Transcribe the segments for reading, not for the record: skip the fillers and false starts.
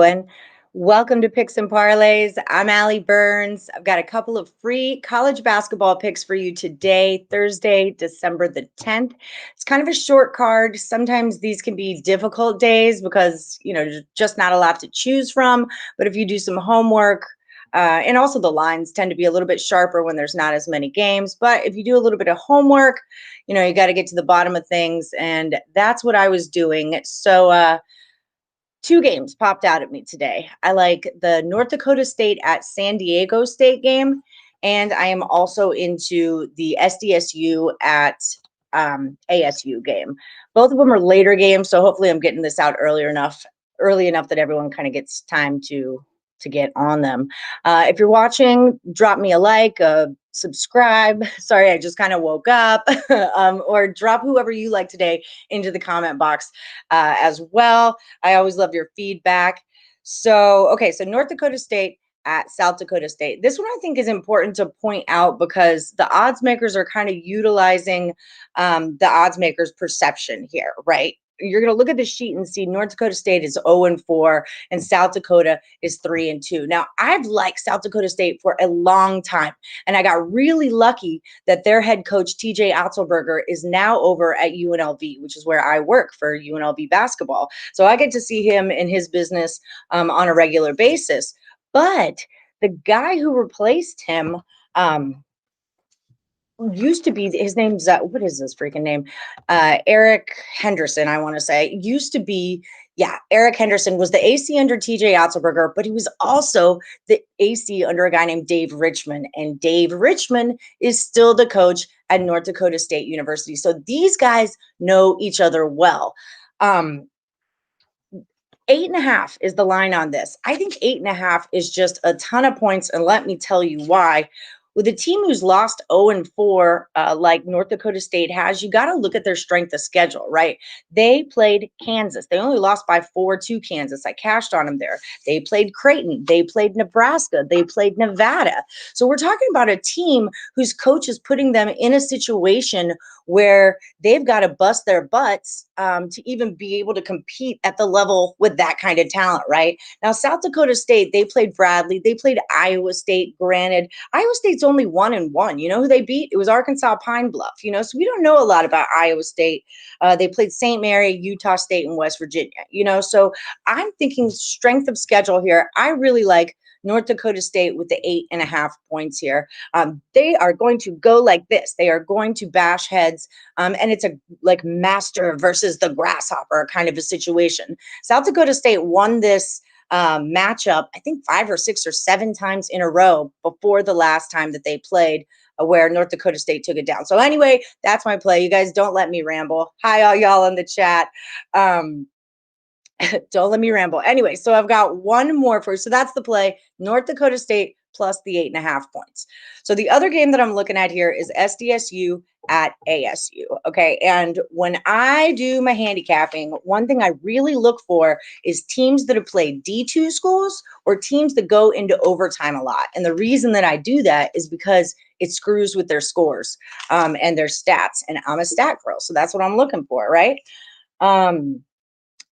And welcome to Picks and Parlays. I'm Ali Burns. I've got a couple of free college basketball picks for you today, Thursday, December the 10th. It's kind of a short card. Sometimes these can be difficult days because, there's just not a lot to choose from. But if you do some homework, and also the lines tend to be a little bit sharper when there's not as many games. But if you do a little bit of homework, you got to get to the bottom of things. And that's what I was doing. So, two games popped out at me today. I like the North Dakota State at San Diego State game, and I am also into the SDSU at ASU game. Both of them are later games, so hopefully I'm getting this out early enough that everyone kind of gets time to get on them. If you're watching, drop me a like, subscribe. Sorry, I just kind of woke up. Or drop whoever you like today into the comment box as well. I always love your feedback. So North Dakota State at South Dakota State. This one I think is important to point out because the odds makers are kind of utilizing the odds makers' perception here, right? You're going to look at the sheet and see North Dakota State is 0-4 and South Dakota is 3-2. Now, I've liked South Dakota State for a long time, and I got really lucky that their head coach, TJ Otzelberger, is now over at UNLV, which is where I work for UNLV basketball. So I get to see him in his business on a regular basis. But the guy who replaced him used to be, his name's what is his freaking name? Eric Henderson, I want to say. Used to be, Eric Henderson was the AC under TJ Otzelberger, but he was also the AC under a guy named Dave Richman. And Dave Richman is still the coach at North Dakota State University. So these guys know each other well. 8.5 is the line on this. I think 8.5 is just a ton of points, and let me tell you why. With a team who's lost 0-4, like North Dakota State has, you got to look at their strength of schedule, right? They played Kansas. They only lost by 4 to Kansas. I cashed on them there. They played Creighton. They played Nebraska. They played Nevada. So we're talking about a team whose coach is putting them in a situation where they've got to bust their butts to even be able to compete at the level with that kind of talent, right? Now, South Dakota State, they played Bradley. They played Iowa State. Granted, Iowa State's only 1-1. You know who they beat? It was Arkansas Pine Bluff, so we don't know a lot about Iowa State. They played St. Mary, Utah State, and West Virginia, so I'm thinking strength of schedule here. I really like North Dakota State with the 8.5 points here. They are going to go like this. They are going to bash heads, and it's a like master versus the grasshopper kind of a situation. South Dakota State won this matchup, I think 5 or 6 or 7 times in a row before the last time that they played, where North Dakota State took it down. So anyway, that's my play. You guys don't let me ramble. Hi, all y'all in the chat. Don't let me ramble. Anyway, so I've got one more for you. So that's the play, North Dakota State plus the 8.5 points. So the other game that I'm looking at here is SDSU at ASU. Okay. And when I do my handicapping, one thing I really look for is teams that have played D2 schools or teams that go into overtime a lot. And the reason that I do that is because it screws with their scores and their stats. And I'm a stat girl. So that's what I'm looking for, right?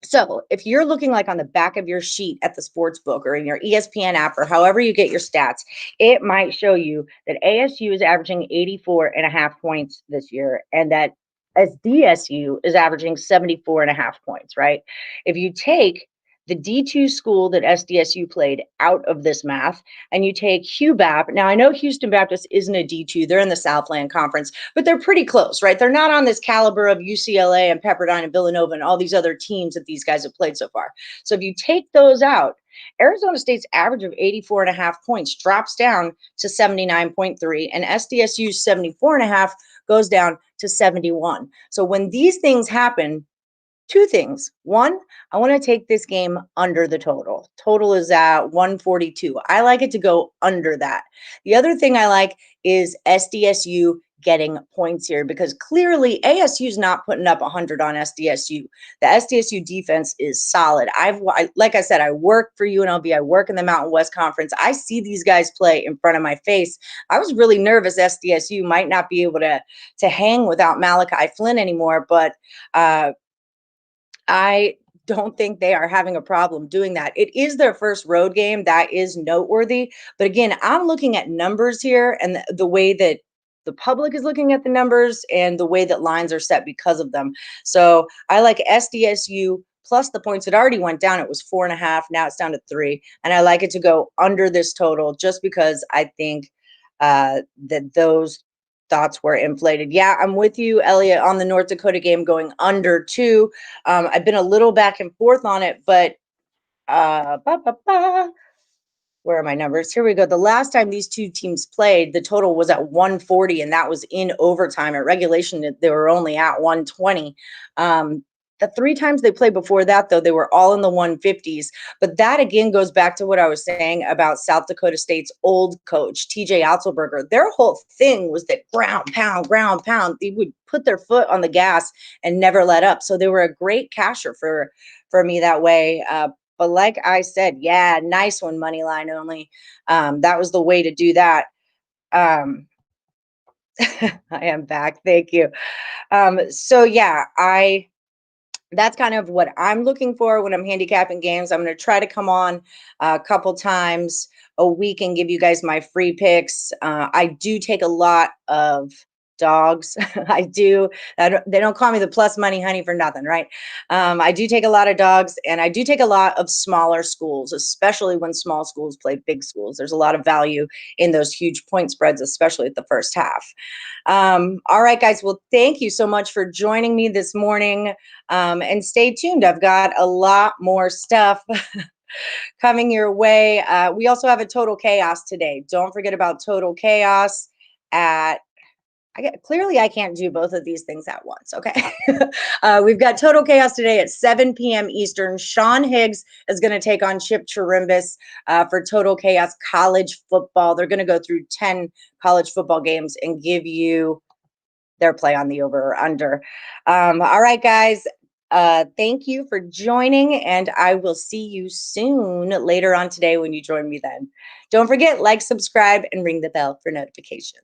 So if you're looking like on the back of your sheet at the sports book or in your ESPN app or however you get your stats, it might show you that ASU is averaging 84.5 points this year and that SDSU is averaging 74.5 points, right? If you take the D2 school that SDSU played out of this math, and you take HUBAP. Now, I know Houston Baptist isn't a D2. They're in the Southland Conference, but they're pretty close, right? They're not on this caliber of UCLA and Pepperdine and Villanova and all these other teams that these guys have played so far. So if you take those out, Arizona State's average of 84.5 points drops down to 79.3, and SDSU's 74.5 goes down to 71. So when these things happen, two things. One, I want to take this game under the total. Total is at 142. I like it to go under that. The other thing I like is SDSU getting points here because clearly ASU is not putting up 100 on SDSU. The SDSU defense is solid. Like I said, I work for UNLV. I work in the Mountain West Conference. I see these guys play in front of my face. I was really nervous SDSU might not be able to hang without Malachi Flynn anymore, but I don't think they are having a problem doing that. It is their first road game. That is noteworthy. But again, I'm looking at numbers here and the way that the public is looking at the numbers and the way that lines are set because of them. So I like SDSU plus the points. It already went down. It was 4.5. Now it's down to 3. And I like it to go under this total just because I think that those thoughts were inflated. Yeah, I'm with you, Elliot, on the North Dakota game going under 2. I've been a little back and forth on it, but ba, ba, ba. Where are my numbers? Here we go. The last time these two teams played, the total was at 140, and that was in overtime. At regulation, they were only at 120. The 3 times they played before that, though, they were all in the 150s. But that, again, goes back to what I was saying about South Dakota State's old coach, TJ Otzelberger. Their whole thing was that ground, pound, ground, pound. They would put their foot on the gas and never let up. So they were a great casher for me that way. But like I said, yeah, nice one, money line only. That was the way to do that. Um, I am back. Thank you. So yeah, that's kind of what I'm looking for when I'm handicapping games. I'm going to try to come on a couple times a week and give you guys my free picks. I do take a lot of dogs. I do. They don't call me the plus money honey for nothing, right? I do take a lot of dogs, and I do take a lot of smaller schools, especially when small schools play big schools. There's a lot of value in those huge point spreads, especially at the first half. All right, guys. Well, thank you so much for joining me this morning. And stay tuned. I've got a lot more stuff coming your way. We also have a Total Chaos today. Don't forget about Total Chaos at clearly I can't do both of these things at once. Okay. We've got Total Chaos today at 7 p.m. Eastern. Sean Higgs is going to take on Chip Chirimbus for Total Chaos college football. They're going to go through 10 college football games and give you their play on the over or under. All right, guys. Thank you for joining, and I will see you soon later on today when you join me then. Don't forget, like, subscribe, and ring the bell for notifications.